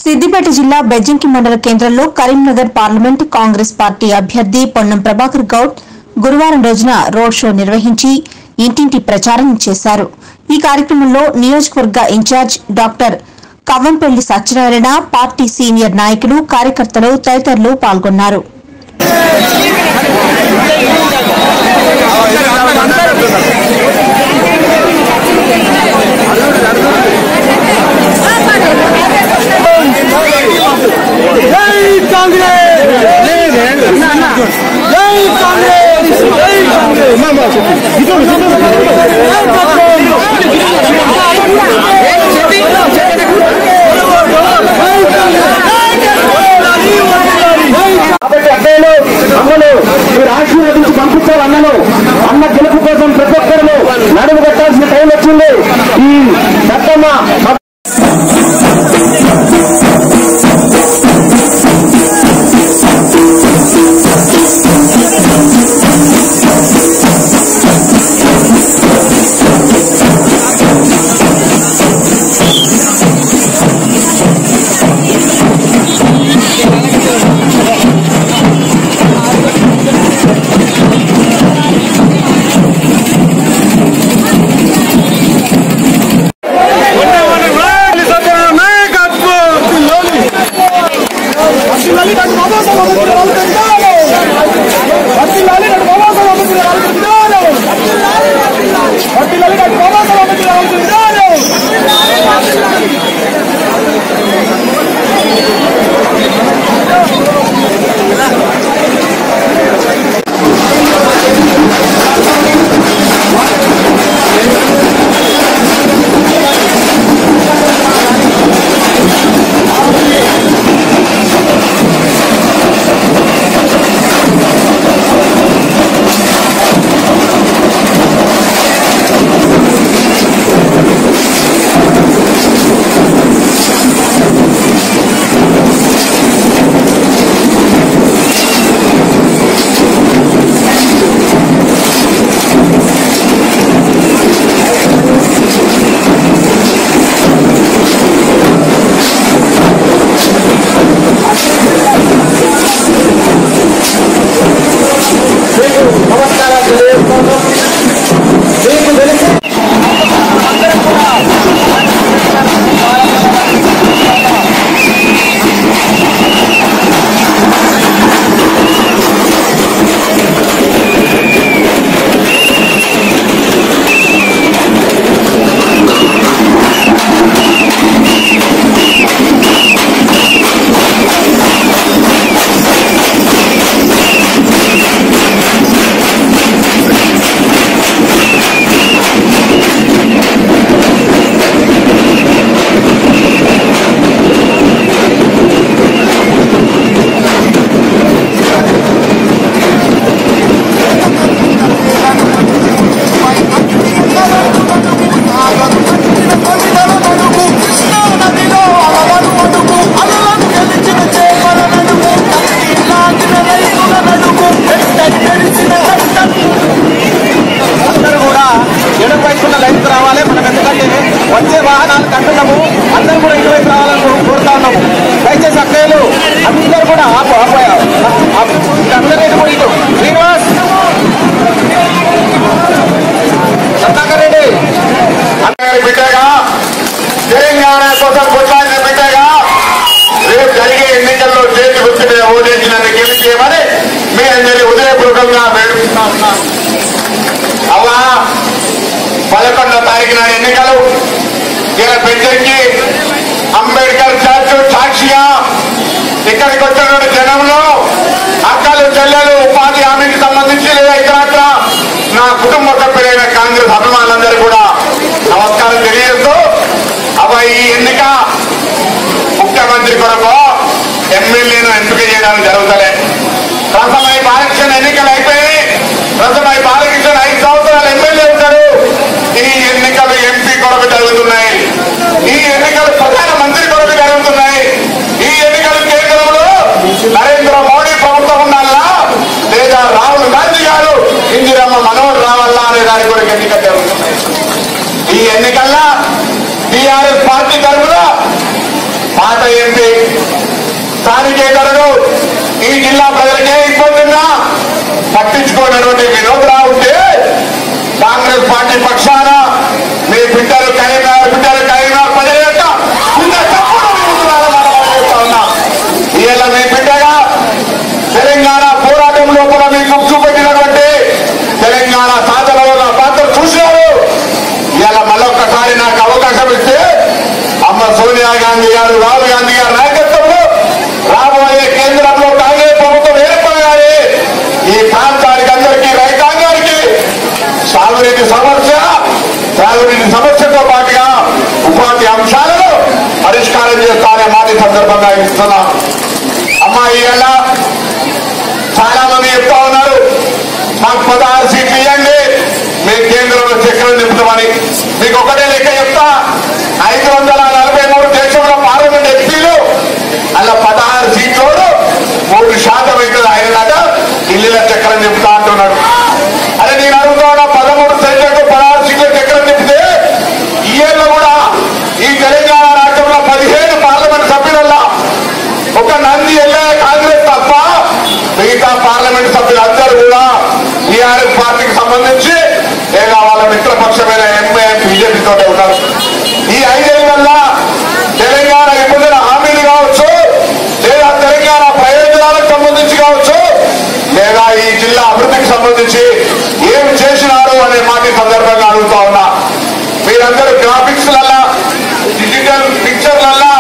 సిద్దిపేట జిల్లా బెజ్జంకి మండల కేంద్రంలో కరీంనగర్ పార్లమెంట్ కాంగ్రెస్ పార్టీ అభ్యర్థి పొన్నం ప్రభాకర్ గౌడ్ గురువారం రోజున రోడ్ షో నిర్వహించి ఇంటింటి ప్రచారం చేశారు. ఈ కార్యక్రమంలో నియోజకవర్గ incharge doctor Kavvampalli Satyanarayana, party senior నాయకులు, కార్యకర్తలు తదితరులు పాల్గొన్నారు. ఆశీర్వదించి పంపించారు అన్నను. అన్న గెలుపు కోసం ప్రతి ఒక్కరు నడుము కట్టాల్సిన టైం వచ్చింది. ఈ సత్తమ్మ వచ్చే వాహనాలు కంటున్నాము. అందరూ కూడా ఇటువైపు రావాలని కోరుతా ఉన్నాము. దయచేసి అక్కలు అందరూ కూడా అందరూ కూడా ఇటు శ్రీనివాస్ రత్నాకర్ రెడ్డి బిడ్డగా తెలంగాణ కోసం కొట్లాడిన బిడ్డగా రేపు జరిగే ఎన్నికల్లో చేతి గుర్తు మీద ఓటేసి నన్ను గెలిచేయమని మీ అందరి హృదయపూర్వకంగా వేడుకుంటా ఉన్నాను. అలా 11వ తారీఖు నాడు ఎన్నికలు. ఇలా బెజ్జంకి అంబేద్కర్ సాక్షిగా ఇక్కడికి వచ్చిన జనంలో అక్కలు, చెల్లెలు, ఉపాధి హామీకి సంబంధించి లేదా ఇతరత్ర నా కుటుంబ సభ్యులైన కాంగ్రెస్ అభిమానులందరూ కూడా నమస్కారం తెలియజేస్తూ, ఈ ఎన్నిక ముఖ్యమంత్రి కొరకు ఎమ్మెల్యేను ఎంపిక చేయడానికి జరుగుతలే. రసమై బాలకృష్ణ ఎన్నికలు అయిపోయి రసమై బాలకృష్ణ 5 సంవత్సరాలు ఎమ్మెల్యే ఉంటారు. ఈ ఎన్నికలు ఎంపీ కొరకు జరుగుతున్నాయి. ఈ ఎన్నికలు ప్రధానమంత్రి కొరకు జరుగుతున్నాయి. ఈ ఎన్నికలు కేంద్రంలో నరేంద్ర మోడీ ప్రభుత్వం ఉండాలా లేదా రాహుల్ గాంధీ గారు ఇందిరమ్మ మనోహర్ రావాలా అనే దాని కొరకు ఎన్నికలు జరుగుతున్నాయి. ఈ ఎన్నికల్లో టీఆర్ఎస్ పార్టీ తరఫున పాత ఎంపీ రాజశేఖరుడు ఈ జిల్లా ప్రజలకే ఇబ్బందిగా పట్టించుకోనటువంటి వినోద్ రావు ఉంటే కాంగ్రెస్ పార్టీ పక్షాన మీ బిడ్డలు కరీంనగర్ ప్రజల యొక్క ఇవాళ మీ బిడ్డగా తెలంగాణ పోరాటంలో కూడా మీకు చూపెట్టినటువంటి తెలంగాణ సాధనలో నా పాత్ర చూశారు. ఇవాళ మళ్ళొక్కసారి నాకు అవకాశం ఇస్తే అమ్మ సోనియా గాంధీ గారు, రాహుల్ గాంధీ గారి నాయకత్వంలో రాబోయే కేంద్రంలో కాంగ్రెస్ ప్రభుత్వం ఏర్పడగానే ఈ ప్రాంతానికి అందరికీ, రైతాంగానికి సాగునీటి సమస్యతో పాటుగా ఉపాధి అంశాలను పరిష్కారం చేస్తానే మాట సందర్భంగా ఇస్తున్నాం. అమ్మా ఇవాళ చాలా మంది చెప్తా ఉన్నారు మాకు 16 సీట్లు ఇవ్వండి మీ కేంద్రంలో చక్రం నింపుతామని. మీకు ఒకటే లెక్క చెప్తా, 543 దేశంలో పార్లమెంట్ ఎంపీలు అలా 16 సీట్లోడు 3% అవుతుంది. ఆయనట ఢిల్లీలో చక్రం నింపుతా అంటున్నాడు. అదే నేను అడుగుతున్నా 13 స్టేట్లకు 16 సీట్ల చక్రం నింపితే ఈ ఏళ్ళు కూడా ఈ తెలంగాణ రాష్ట్రంలో 15 పార్లమెంట్ సభ్యులల్లా ఒక నంది ఎల్లే కాంగ్రెస్ తప్ప మిగతా పార్లమెంట్ సభ్యులందరూ కూడా టీఆర్ఎస్ పార్టీకి సంబంధించి లేదా వాళ్ళ మిత్రపక్షమైన ఎంఏ బీజేపీతో ఉన్నారు. ఈ 5 ఏళ్లలో తెలంగాణ విభజన హామీలు కావచ్చు, లేదా తెలంగాణ ప్రయోజనాలకు సంబంధించి కావచ్చు, లేదా ఈ జిల్లా అభివృద్ధికి సంబంధించి ఏమి చేసినారు అనే మాట సందర్భంగా అడుగుతా ఉన్నా. మీరందరూ గ్రాఫిక్స్ లల్లా, డిజిటల్ పిక్చర్లల్లా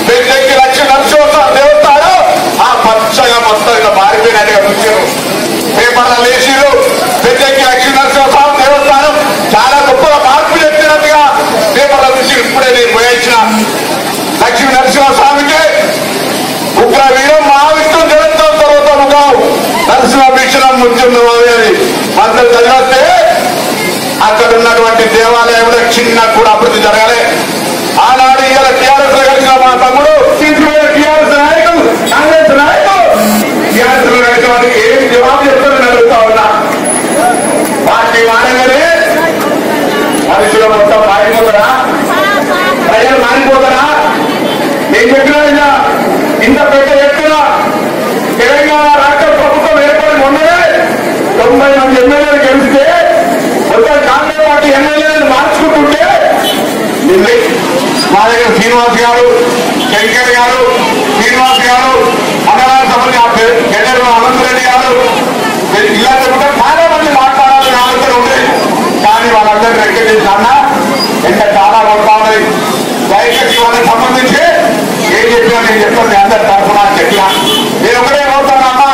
పెద్దకి నరసింహస్వామి దేవస్థానం ఆ పచ్చగా మొత్తం ఇలా మారిపోయినట్టుగా చూసారు. పేపర్లు వేసిరు పెద్దకి నరసింహస్వామి దేవస్థానం చాలా గొప్పగా మార్పు చెప్తున్నట్టుగా పేపర్లు చూసి ఇప్పుడే నేను పోయించిన లక్ష్మీ నరసింహస్వామికి ఉగ్ర వీరం మహావిష్ణువు జగత్తం తర్వాత నరసింహ భీక్షణం ముఖ్యం అని మంత్రులు చదివిస్తే అక్కడ ఉన్నటువంటి దేవాలయంలో చిన్న కూడా అభివృద్ధి జరగాలి. ఆనాడు ఇవాళ టీఆర్ఎస్ లో కలిసిన మా తమ్ముడు టీఆర్ఎస్ నాయకులు, కాంగ్రెస్ నాయకులు టీఆర్ఎస్ లో కలిసిన వారికి ఏం జవాబు చెప్తారని అడుగుతా ఉన్నా. పార్టీ మానగానే మనుషులు మొత్తం మారిపోతారా, ప్రజలు మారిపోతారా? నేను చెప్పినా ఇంత పెద్ద ఎత్తున తెలంగాణ రాష్ట్ర ప్రభుత్వం ఏర్పడి మొన్ననే 90 మంది ఎమ్మెల్యేలు గెలిస్తే మొత్తం కాంగ్రెస్ పార్టీ ఎమ్మెల్యేలను మార్చుకుంటుంటే మా దగ్గర శ్రీనివాస్ గారు, శంకర్ గారు, శ్రీనివాస్ గారు, మండలానికి సంబంధించి గెల్లెరు అనంతరెడ్డి గారు ఇలా చెప్తే చాలా మంది మాట్లాడాలని ఆలోచన ఉండేది. కానీ వాళ్ళందరూ రెక్కడేసి అన్న ఎంత చాలా కొడతా ఉన్నది. దయచేసి వాళ్ళకి సంబంధించి ఏం చెప్పినా నేను చెప్పండి అందరి తరఫున చెప్పినా నేను ఒకటే కోరుతానమ్మా,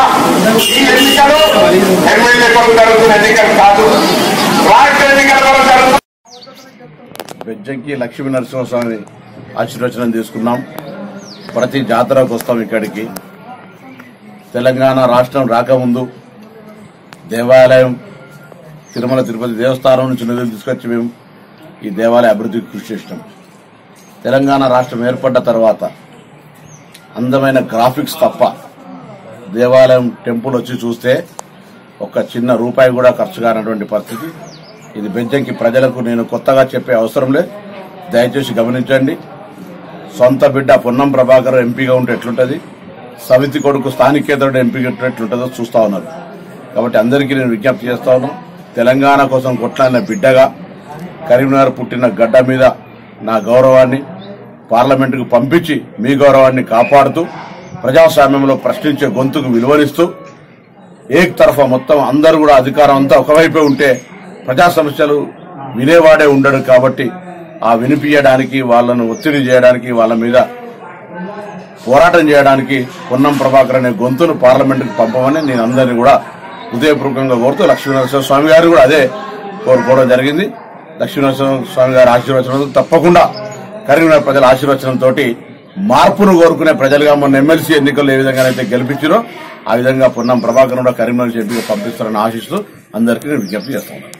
ఈ ఎన్నికలు ఎమ్మెల్యే కొరకు జరుగుతున్న ఎన్నికలు కాదు, రాష్ట్ర ఎన్నికల కొరకు జరుగుతున్న. బెజ్జంకి లక్ష్మీ నరసింహస్వామి ఆశీర్వచనం తీసుకున్నాం. ప్రతి జాతరకు వస్తాం ఇక్కడికి. తెలంగాణ రాష్ట్రం రాకముందు దేవాలయం తిరుమల తిరుపతి దేవస్థానం నుంచి నిధులు తీసుకొచ్చి మేము ఈ దేవాలయ అభివృద్ధికి కృషి చేసినాం. తెలంగాణ రాష్ట్రం ఏర్పడ్డ తర్వాత అందమైన గ్రాఫిక్స్ తప్ప దేవాలయం టెంపుల్ వచ్చి చూస్తే ఒక చిన్న రూపాయి కూడా ఖర్చు కానటువంటి పరిస్థితి. ఇది బెజ్జంకి ప్రజలకు నేను కొత్తగా చెప్పే అవసరం లేదు, దయచేసి గమనించండి. సొంత బిడ్డ పొన్నం ప్రభాకర్ ఎంపీగా ఉంటే ఎట్లుంటది, సవితి కొడుకు స్థానికేతరుడు ఎంపీగా ఎట్లుంటుందో చూస్తా ఉన్నారు. కాబట్టి అందరికీ నేను విజ్ఞప్తి చేస్తా ఉన్నాను, తెలంగాణ కోసం కొట్లాడిన బిడ్డగా కరీంనగర్ పుట్టిన గడ్డ మీద నా గౌరవాన్ని పార్లమెంటుకు పంపించి మీ గౌరవాన్ని కాపాడుతూ ప్రజాస్వామ్యంలో ప్రశ్నించే గొంతుకు విలువనిస్తూ ఏక్ తరఫా మొత్తం అందరూ కూడా అధికారం అంతా ఒకవైపే ఉంటే ప్రజా సమస్యలు వినేవాడే ఉండడు. కాబట్టి ఆ వినిపించడానికి, వాళ్ళను ఒత్తిడి చేయడానికి, వాళ్ళ మీద పోరాటం చేయడానికి పొన్నం ప్రభాకర్ అనే గొంతును పార్లమెంటుకు పంపమని నేను అందరినీ కూడా హృదయపూర్వకంగా కోరుతూ లక్ష్మీనరసింహ స్వామి గారు కూడా అదే కోరుకోవడం జరిగింది. లక్ష్మీనరసింహ స్వామి గారి ఆశీర్వచనం తప్పకుండా కరీంనగర్ ప్రజల ఆశీర్వచనంతో మార్పును కోరుకునే ప్రజలుగా మొన్న ఎమ్మెల్సీ ఎన్నికల్లో ఏ విధంగానైతే గెలిపించారో ఆ విధంగా పొన్నం ప్రభాకర్ కూడా కరీంనగర్ ఎంపీగా పంపిస్తారని ఆశిస్తూ అందరికీ విజ్ఞప్తి చేస్తాను.